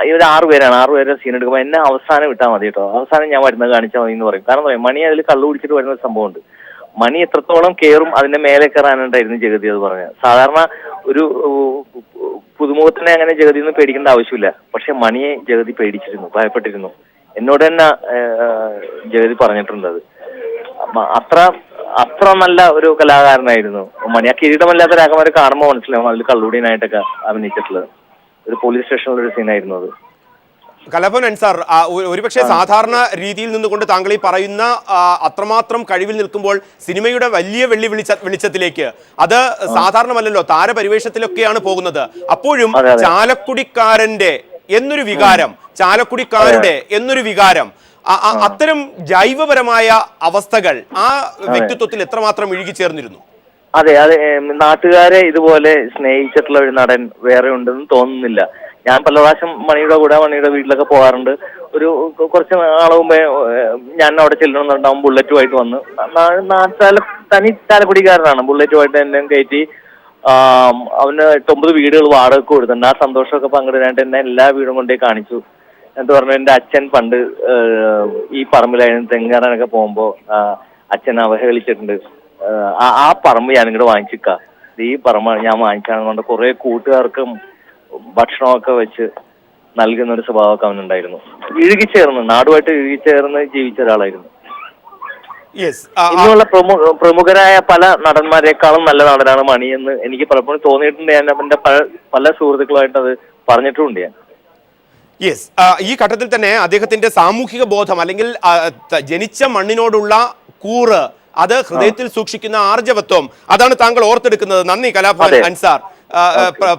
ഇവർ 6 പേരെ സീൻ എടുക്കുമ്പോൾ എന്നെ അവസാനം വിട്ടാൽ മതി കേട്ടോ, അവസാനം ഞാൻ വരുന്നത് കാണിച്ചാൽ മതി എന്ന് പറയും. കാരണം പറയും മണി അതിൽ കള്ളു കുടിച്ചിട്ട് വരുന്ന സംഭവമുണ്ട്. മണി എത്രത്തോളം കയറും അതിന്റെ മേലെ കയറാനുണ്ടായിരുന്നു ജഗതി അത് പറഞ്ഞത്. സാധാരണ ഒരു പുതുമുഖത്തിനെ അങ്ങനെ ജഗതി ഒന്നും പേടിക്കേണ്ട ആവശ്യമില്ല. പക്ഷെ മണിയെ ജഗതി പേടിച്ചിരുന്നു, ഭയപ്പെട്ടിരുന്നു. എന്നോട് തന്നെ ജഗതി പറഞ്ഞിട്ടുണ്ട് അത്. അത്ര നല്ല ഒരു കലാകാരനായിരുന്നു മണി. ആ കിരീടമല്ലാത്ത രാഘവന്മാരെ കാണുമ്പോൾ മനസ്സിലാവും അതിൽ കള്ളുടീനായിട്ടൊക്കെ അഭിനയിച്ചിട്ടുള്ളത്. ഒരു പോലീസ് സ്റ്റേഷനിലൊരു സീനായിരുന്നു അത്. കലാഭവൻ അൻസാർ, ഒരുപക്ഷെ സാധാരണ രീതിയിൽ നിന്നുകൊണ്ട് താങ്കൾ ഈ പറയുന്ന അത്രമാത്രം കഴിവിൽ നിൽക്കുമ്പോൾ സിനിമയുടെ വലിയ വെളിച്ചത്തിലേക്ക് അത് സാധാരണമല്ലല്ലോ, താരപരിവേഷത്തിലൊക്കെയാണ് പോകുന്നത്. അപ്പോഴും ചാലക്കുടിക്കാരന്റെ എന്നൊരു വികാരം, ചാലക്കുടിക്കാരുടെ എന്നൊരു വികാരം, അത്തരം ജൈവപരമായ അവസ്ഥകൾ ആ വ്യക്തിത്വത്തിൽ എത്രമാത്രം ഇഴുകിച്ചേർന്നിരുന്നു? അതെ, നാട്ടുകാരെ ഇതുപോലെ സ്നേഹിച്ചിട്ടുള്ള ഒരു നടൻ വേറെ ഉണ്ടെന്ന് തോന്നുന്നില്ല. ഞാൻ പല പ്രാവശ്യം മണിയുടെ വീട്ടിലൊക്കെ പോകാറുണ്ട്. കുറച്ച് നാളെ മുമ്പേ ഞാൻ അവിടെ ചെല്ലണമെന്നുണ്ടാവും, ബുള്ളറ്റുമായിട്ട് വന്ന്. തനി ചാലക്കുടിക്കാരനാണ്. ബുള്ളറ്റുമായിട്ട് എന്നെ കയറ്റി അവന് 8-9 വീടുകൾ വാടകയ്ക്ക് കൊടുത്തിട്ടുണ്ട്. ആ സന്തോഷമൊക്കെ പങ്കിടാനായിട്ട് എന്നെ എല്ലാ വീടും കൊണ്ടേ കാണിച്ചു. എന്ന് പറഞ്ഞു എൻ്റെ അച്ഛൻ പണ്ട് ഈ പറമ്പിലായിരുന്നു തെങ്ങാറാനൊക്കെ പോകുമ്പോൾ അച്ഛൻ അവഹേളിച്ചിട്ടുണ്ട്. ആ പറമ്പ് ഞാനിങ്ങോട്ട് വാങ്ങിച്ചിക്ക, ഈ പറമ്പ് ഞാൻ വാങ്ങിച്ചാണെന്ന് കൊണ്ട് കുറെ കൂട്ടുകാർക്കും ഭക്ഷണമൊക്കെ വെച്ച് നൽകുന്ന ഒരു സ്വഭാവമൊക്കെ അവനുണ്ടായിരുന്നു. ഇഴുകിച്ചേർന്ന്, നാടുമായിട്ട് ഇഴുകിച്ചേർന്ന് ജീവിച്ച ഒരാളായിരുന്നു. ഇന്നുള്ള പ്രമുഖരായ പല നടന്മാരെക്കാളും നല്ല നടനാണ് മണി എന്ന് എനിക്ക് പലപ്പോഴും തോന്നിയിട്ടുണ്ട്. ഞാൻ അവന്റെ പല സുഹൃത്തുക്കളുമായിട്ട് അത് പറഞ്ഞിട്ടുമുണ്ട് ഞാൻ. ഈ ഘട്ടത്തിൽ തന്നെ അദ്ദേഹത്തിന്റെ സാമൂഹിക ബോധം അല്ലെങ്കിൽ ജനിച്ച മണ്ണിനോടുള്ള കൂറ്, അത് ഹൃദയത്തിൽ സൂക്ഷിക്കുന്ന ആർജവത്വം, അതാണ് താങ്കൾ ഓർത്തെടുക്കുന്നത്. നന്ദി കലാഭവൻ അൻസാർ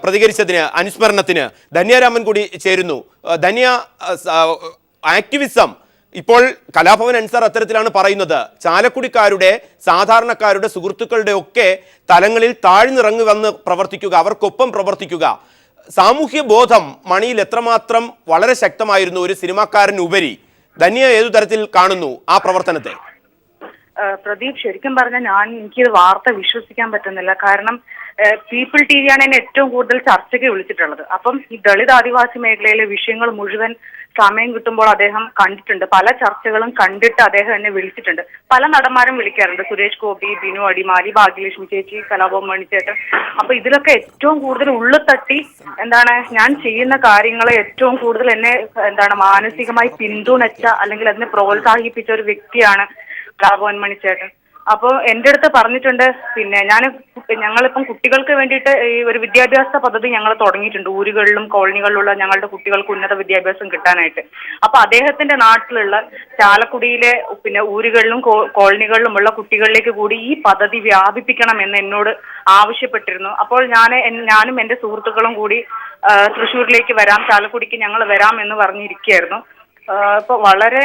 പ്രതികരിച്ചതിന്, അനുസ്മരണത്തിന്. ധന്യരാമൻ കൂടി ചേരുന്നു. ധന്യ, ആക്ടിവിസം ഇപ്പോൾ കലാഭവൻ അൻസാർ അത്തരത്തിലാണ് പറയുന്നത്. ചാലക്കുടിക്കാരുടെ, സാധാരണക്കാരുടെ, സുഹൃത്തുക്കളുടെ ഒക്കെ തലങ്ങളിൽ താഴ്ന്നിറങ്ങി വന്ന് പ്രവർത്തിക്കുക, അവർക്കൊപ്പം പ്രവർത്തിക്കുക. സാമൂഹ്യ ബോധം മണിയിൽ എത്രമാത്രം വളരെ ശക്തമായിരുന്നു ഒരു സിനിമാക്കാരനുപരി. ധന്യ ഏതു തരത്തിൽ കാണുന്നു ആ പ്രവർത്തനത്തെ? പ്രദീപ്, ശരിക്കും പറഞ്ഞാൽ എനിക്ക് വാർത്ത വിശ്വസിക്കാൻ പറ്റുന്നില്ല. കാരണം പീപ്പിൾ ടി വിയാണ് എന്നെ ഏറ്റവും കൂടുതൽ ചർച്ചയ്ക്ക് വിളിച്ചിട്ടുള്ളത്. അപ്പം ഈ ദളിത് ആദിവാസി മേഖലയിലെ വിഷയങ്ങൾ മുഴുവൻ സമയം കിട്ടുമ്പോൾ അദ്ദേഹം കണ്ടിട്ടുണ്ട്. പല ചർച്ചകളും കണ്ടിട്ട് അദ്ദേഹം എന്നെ വിളിച്ചിട്ടുണ്ട്. പല നടന്മാരും വിളിക്കാറുണ്ട്, സുരേഷ് ഗോപി, ബിനു അടിമാലി, ഭാഗ്യലക്ഷ്മി ചേച്ചി, കലാഭവൻ മണിച്ചേട്ടൻ. അപ്പൊ ഇതിലൊക്കെ ഏറ്റവും കൂടുതൽ ഉള്ളു തട്ടി ഞാൻ ചെയ്യുന്ന കാര്യങ്ങളെ ഏറ്റവും കൂടുതൽ എന്നെ മാനസികമായി പിന്തുണച്ച അല്ലെങ്കിൽ അതിനെ പ്രോത്സാഹിപ്പിച്ച ഒരു വ്യക്തിയാണ് കലാഭവൻ മണിച്ചേട്ടൻ. അപ്പോൾ എൻ്റെ അടുത്ത് പറഞ്ഞിട്ടുണ്ട്, പിന്നെ ഞങ്ങളിപ്പം കുട്ടികൾക്ക് വേണ്ടിയിട്ട് ഈ ഒരു വിദ്യാഭ്യാസ പദ്ധതി ഞങ്ങൾ തുടങ്ങിയിട്ടുണ്ട്. ഊരുകളിലും കോളനികളിലുള്ള ഞങ്ങളുടെ കുട്ടികൾക്ക് ഉന്നത വിദ്യാഭ്യാസം കിട്ടാനായിട്ട്. അപ്പൊ അദ്ദേഹത്തിന്റെ നാട്ടിലുള്ള ചാലക്കുടിയിലെ ഊരുകളിലും കോളനികളിലുമുള്ള കുട്ടികളിലേക്ക് കൂടി ഈ പദ്ധതി വ്യാപിപ്പിക്കണമെന്ന് എന്നോട് ആവശ്യപ്പെട്ടിരുന്നു. അപ്പോൾ ഞാനും എൻ്റെ സുഹൃത്തുക്കളും കൂടി തൃശ്ശൂരിലേക്ക് വരാം, ചാലക്കുടിക്ക് ഞങ്ങൾ വരാം എന്ന് പറഞ്ഞിരിക്കുകയായിരുന്നു. ഇപ്പൊ വളരെ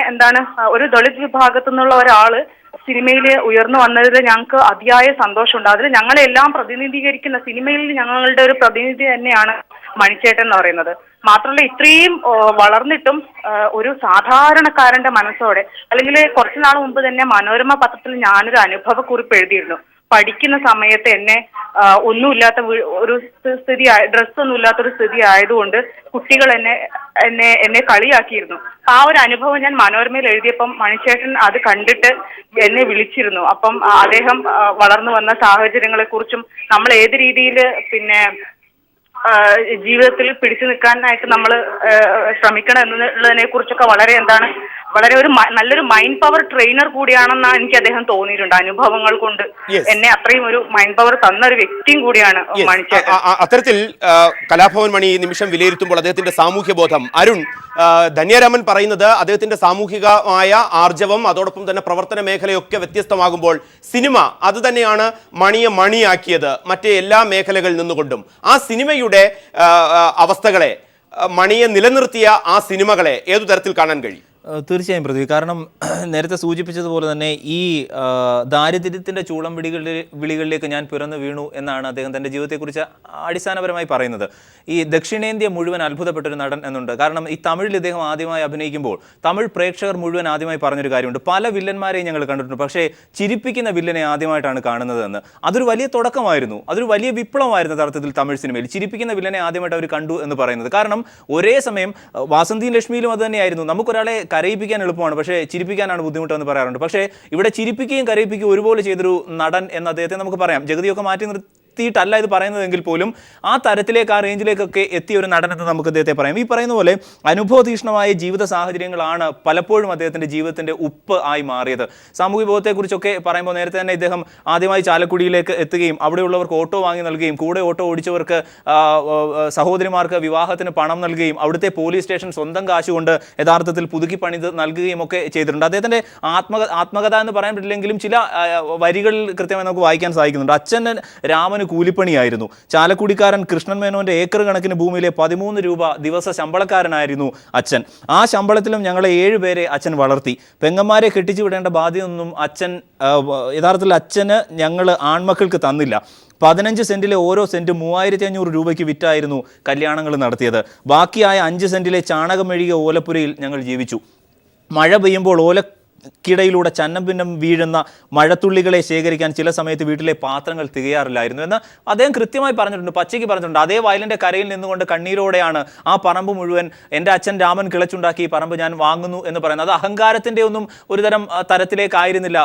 ഒരു ദളിത് വിഭാഗത്തു നിന്നുള്ള ഒരാള് സിനിമയിൽ ഉയർന്നു വന്നതിൽ ഞങ്ങൾക്ക് അതിയായ സന്തോഷമുണ്ട്. അതിൽ ഞങ്ങളെല്ലാം പ്രതിനിധീകരിക്കുന്ന, സിനിമയിൽ ഞങ്ങളുടെ ഒരു പ്രതിനിധി തന്നെയാണ് മണിച്ചേട്ടൻ എന്ന് പറയുന്നത്. മാത്രമല്ല ഇത്രയും വളർന്നിട്ടും ഒരു സാധാരണക്കാരന്റെ മനസ്സോടെ, അല്ലെങ്കിൽ കുറച്ചു നാൾ മുമ്പ് തന്നെ മനോരമ പത്രത്തിൽ ഞാനൊരു അനുഭവക്കുറിപ്പ് എഴുതിയിരുന്നു. പഠിക്കുന്ന സമയത്ത് എന്നെ ഒന്നുമില്ലാത്ത ഒരു സ്ഥിതി, ഡ്രസ്സൊന്നും ഇല്ലാത്തൊരു സ്ഥിതി ആയതുകൊണ്ട് കുട്ടികൾ എന്നെ കളിയാക്കിയിരുന്നു. ആ ഒരു അനുഭവം ഞാൻ മനോരമയിൽ എഴുതിയപ്പം മണിച്ചേട്ടൻ അത് കണ്ടിട്ട് എന്നെ വിളിച്ചിരുന്നു. അപ്പം അദ്ദേഹം വളർന്നു വന്ന സാഹചര്യങ്ങളെ കുറിച്ചും നമ്മൾ ഏത് രീതിയിൽ ജീവിതത്തിൽ പിടിച്ചു നിൽക്കാനായിട്ട് നമ്മൾ ശ്രമിക്കണം എന്നുള്ളതിനെ കുറിച്ചൊക്കെ വളരെ ഒരു നല്ലൊരു മൈൻഡ് പവർ ട്രെയിനർ കൂടിയാണെന്നാണ് എനിക്ക് അദ്ദേഹം തോന്നിയിട്ടുണ്ട്. അനുഭവങ്ങൾ കൊണ്ട് എന്നെ അത്രയും ഒരു മൈൻഡ് പവർ തന്ന ഒരു വ്യക്തിയും കൂടിയാണ് മണിച്ചേട്ടൻ. അത്തരത്തിൽ കലാഭവൻ മണി ഈ നിമിഷം വിലയിരുത്തുമ്പോൾ അദ്ദേഹത്തിന്റെ സാമൂഹ്യ ബോധം, അരുൺ, ധന്യരാമൻ പറയുന്നത് അദ്ദേഹത്തിന്റെ സാമൂഹികമായ ആർജവം, അതോടൊപ്പം തന്നെ പ്രവർത്തന മേഖലയൊക്കെ വ്യത്യസ്തമാകുമ്പോൾ സിനിമ അത് തന്നെയാണ് മണിയെ മണിയാക്കിയത് മറ്റേ എല്ലാ മേഖലകളിൽ നിന്നുകൊണ്ടും. ആ സിനിമയുടെ അവസ്ഥകളെ, മണിയെ നിലനിർത്തിയ ആ സിനിമകളെ ഏതു തരത്തിൽ കാണാൻ കഴിയും? തീർച്ചയായും പ്രതി, കാരണം നേരത്തെ സൂചിപ്പിച്ചതുപോലെ തന്നെ ഈ ദാരിദ്ര്യത്തിൻ്റെ ചൂളം വിളികളിലേക്ക് ഞാൻ പിറന്നു വീണു എന്നാണ് അദ്ദേഹം തൻ്റെ ജീവിതത്തെക്കുറിച്ച് അടിസ്ഥാനപരമായി പറയുന്നത്. ഈ ദക്ഷിണേന്ത്യ മുഴുവൻ അത്ഭുതപ്പെട്ടൊരു നടൻ എന്നുണ്ട്. കാരണം ഈ തമിഴിൽ ഇദ്ദേഹം ആദ്യമായി അഭിനയിക്കുമ്പോൾ തമിഴ് പ്രേക്ഷകർ മുഴുവൻ ആദ്യമായി പറഞ്ഞൊരു കാര്യമുണ്ട്, പല വില്ലന്മാരെയും ഞങ്ങൾ കണ്ടിട്ടുണ്ട്, പക്ഷേ ചിരിപ്പിക്കുന്ന വില്ലനെ ആദ്യമായിട്ടാണ് കാണുന്നതെന്ന്. അതൊരു വലിയ തുടക്കമായിരുന്നു, അതൊരു വലിയ വിപ്ലവമായിരുന്നു യഥാർത്ഥത്തിൽ തമിഴ് സിനിമയിൽ. ചിരിപ്പിക്കുന്ന വില്ലനെ ആദ്യമായിട്ട് അവർ കണ്ടു എന്ന് പറയുന്നത്. കാരണം ഒരേ സമയം വാസന്തിയും ലക്ഷ്മിയിലും അത് തന്നെയായിരുന്നു. നമുക്കൊരാളെ കരയിപ്പിക്കാൻ എളുപ്പമാണ്, പക്ഷേ ചിരിപ്പിക്കാനാണ് ബുദ്ധിമുട്ടെന്ന് പറയാറുണ്ട്. പക്ഷേ ഇവിടെ ചിരിപ്പിക്കുകയും കരയിപ്പിക്കുകയും ഒരുപോലെ ചെയ്തൊരു നടൻ എന്ന് അദ്ദേഹത്തെ നമുക്ക് പറയാം. ജഗതിയൊക്കെ മാറ്റി ല്ല ഇത് പറയുന്നതെങ്കിൽ പോലും ആ തരത്തിലേക്ക്, ആ റേഞ്ചിലേക്കൊക്കെ എത്തിയ ഒരു നടനെന്ന് നമുക്ക് അദ്ദേഹത്തെ പറയാം. ഈ പറയുന്ന പോലെ അനുഭവതീക്ഷ്ണമായ ജീവിത സാഹചര്യങ്ങളാണ് പലപ്പോഴും അദ്ദേഹത്തിൻ്റെ ജീവിതത്തിൻ്റെ ഉപ്പ് ആയി മാറിയത്. സാമൂഹ്യ ബോധത്തെക്കുറിച്ചൊക്കെ പറയുമ്പോൾ നേരത്തെ തന്നെ ഇദ്ദേഹം ആദ്യമായി ചാലക്കുടിയിലേക്ക് എത്തുകയും അവിടെയുള്ളവർക്ക് ഓട്ടോ വാങ്ങി നൽകുകയും കൂടെ ഓട്ടോ ഓടിച്ചവർക്ക് സഹോദരിമാർക്ക് വിവാഹത്തിന് പണം നൽകുകയും അവിടുത്തെ പോലീസ് സ്റ്റേഷൻ സ്വന്തം കാശുകൊണ്ട് യഥാർത്ഥത്തിൽ പുതുക്കി പണിത് നൽകുകയും ഒക്കെ ചെയ്തിട്ടുണ്ട്. അദ്ദേഹത്തിൻ്റെ ആത്മകഥ എന്ന് പറയാൻ പറ്റില്ലെങ്കിലും ചില വരികളിൽ കൃത്യമായി നമുക്ക് വായിക്കാൻ സാധിക്കുന്നുണ്ട്. അച്ഛൻ രാമൻ കൂലിപ്പണിയായിരുന്നു. ചാലക്കുടിക്കാരൻ കൃഷ്ണൻ മേനോന്റെ ഏക്കർ കണക്കിന് ഭൂമിയിലെ 13 രൂപ ദിവസ ശമ്പളക്കാരനായിരുന്നു അച്ഛൻ. ആ ശമ്പളത്തിലും ഞങ്ങളെ 7 പേരെ അച്ഛൻ വളർത്തി. പെങ്ങന്മാരെ കെട്ടിച്ചു വിടേണ്ട ബാധ്യതയൊന്നും അച്ഛൻ യഥാർത്ഥത്തിൽ അച്ഛന് ഞങ്ങൾ ആൺമക്കൾക്ക് തന്നില്ല. 15 സെന്റിലെ ഓരോ സെന്റും 3500 രൂപയ്ക്ക് വിറ്റായിരുന്നു കല്യാണങ്ങൾ നടത്തിയത്. ബാക്കിയായ 5 സെന്റിലെ ചാണകം മെഴുകിയ ഓലപ്പുരയിൽ ഞങ്ങൾ ജീവിച്ചു. മഴ പെയ്യുമ്പോൾ കിടയിലൂടെ ചന്നം ഭിന്നം വീഴുന്ന മഴത്തുള്ളികളെ ശേഖരിക്കാൻ ചില സമയത്ത് വീട്ടിലെ പാത്രങ്ങൾ തികയാറില്ലായിരുന്നു എന്ന് അദ്ദേഹം കൃത്യമായി പറഞ്ഞിട്ടുണ്ട്, പച്ചയ്ക്ക് പറഞ്ഞിട്ടുണ്ട്. അതേ വയലിൻ്റെ കരയിൽ നിന്നുകൊണ്ട് കണ്ണീരോടെയാണ് ആ പറമ്പ് മുഴുവൻ എൻ്റെ അച്ഛൻ രാമൻ കിളച്ചുണ്ടാക്കി ഈ പറമ്പ് ഞാൻ വാങ്ങുന്നു എന്ന് പറയുന്നത്. അത് അഹങ്കാരത്തിൻ്റെ ഒന്നും ഒരു തരത്തിലേക്കായിരുന്നില്ല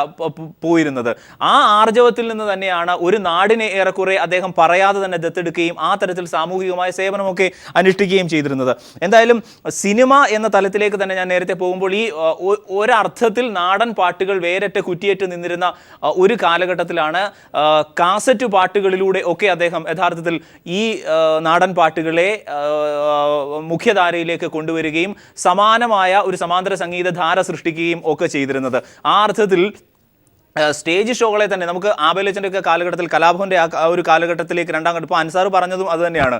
പോയിരുന്നത്. ആ ആർജവത്തിൽ നിന്ന് തന്നെയാണ് ഒരു നാടിനെ ഏറെക്കുറെ അദ്ദേഹം പറയാതെ തന്നെ ദത്തെടുക്കുകയും ആ തരത്തിൽ സാമൂഹികമായ സേവനമൊക്കെ അനുഷ്ഠിക്കുകയും ചെയ്തിരുന്നത്. എന്തായാലും സിനിമ എന്ന തലത്തിലേക്ക് തന്നെ ഞാൻ നേരത്തെ പോകുമ്പോൾ ഈ ഒരർത്ഥത്തിൽ നാടൻ പാട്ടുകൾ വേരറ്റ് കുറ്റിയേറ്റ് നിന്നിരുന്ന ഒരു കാലഘട്ടത്തിലാണ് കാസറ്റ് പാട്ടുകളിലൂടെ ഒക്കെ അദ്ദേഹം യഥാർത്ഥത്തിൽ ഈ നാടൻ പാട്ടുകളെ മുഖ്യധാരയിലേക്ക് കൊണ്ടുവരികയും സമാനമായ ഒരു സമാന്തര സംഗീതധാര സൃഷ്ടിക്കുകയും ഒക്കെ ചെയ്തിരുന്നത്. ആ അർത്ഥത്തിൽ സ്റ്റേജ് ഷോകളെ തന്നെ നമുക്ക് ആബേലച്ചൻ്റെ ഒക്കെ കാലഘട്ടത്തിൽ, കലാഭവൻ്റെ ആ ഒരു കാലഘട്ടത്തിലേക്ക് രണ്ടാം ഘട്ടം, ഇപ്പോൾ അൻസാർ പറഞ്ഞതും അത് തന്നെയാണ്.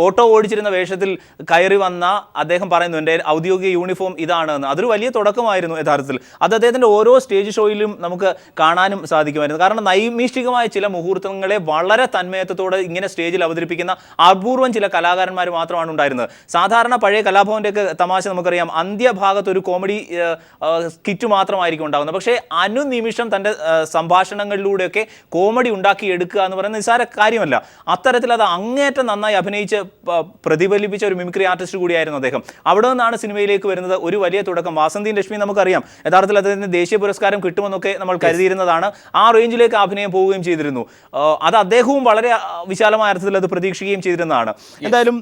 ഓട്ടോ ഓടിച്ചിരുന്ന വേഷത്തിൽ കയറി വന്ന അദ്ദേഹം പറയുന്നു എൻ്റെ ഔദ്യോഗിക യൂണിഫോം ഇതാണെന്ന്. അതൊരു വലിയ തുടക്കമായിരുന്നു യഥാർത്ഥത്തിൽ. അത് അദ്ദേഹത്തിൻ്റെ ഓരോ സ്റ്റേജ് ഷോയിലും നമുക്ക് കാണാനും സാധിക്കുമായിരുന്നു. കാരണം നൈമിഷ്ഠികമായ ചില മുഹൂർത്തങ്ങളെ വളരെ തന്മയത്വത്തോടെ ഇങ്ങനെ സ്റ്റേജിൽ അവതരിപ്പിക്കുന്ന അപൂർവം ചില കലാകാരന്മാർ മാത്രമാണ് ഉണ്ടായിരുന്നത്. സാധാരണ പഴയ കലാഭവൻ്റെ ഒക്കെ തമാശ നമുക്കറിയാം, അന്ത്യഭാഗത്ത് ഒരു കോമഡി സ്കിറ്റ് മാത്രമായിരിക്കും ഉണ്ടാകുന്നത്. പക്ഷേ അനുനിമിഷം തൻ്റെ സംഭാഷണങ്ങളിലൂടെയൊക്കെ കോമഡി ഉണ്ടാക്കി എടുക്കുക എന്ന് പറയുന്നത് നിസ്സാര കാര്യമല്ല. അത്തരത്തിൽ അത് അങ്ങേറ്റം നന്നായി അഭിനയിച്ച് പ്രതിഫലിപ്പിച്ച ഒരു മിമിക്രി ആർട്ടിസ്റ്റ് കൂടിയായിരുന്നു അദ്ദേഹം. അവിടെ നിന്നാണ് സിനിമയിലേക്ക് വരുന്നത് ഒരു വലിയ തുടക്കം. വാസന്തിയും ലക്ഷ്മി നമുക്കറിയാം, യഥാർത്ഥത്തിൽ അദ്ദേഹത്തിന് ദേശീയ പുരസ്കാരം കിട്ടുമെന്നൊക്കെ നമ്മൾ കരുതിയിരുന്നതാണ്. ആ റേഞ്ചിലേക്ക് അഭിനയം പോവുകയും ചെയ്തിരുന്നു. അത് അദ്ദേഹവും വളരെ വിശാലമായ അർത്ഥത്തിൽ അത് പ്രതീക്ഷിക്കുകയും ചെയ്തിരുന്നതാണ്. എന്തായാലും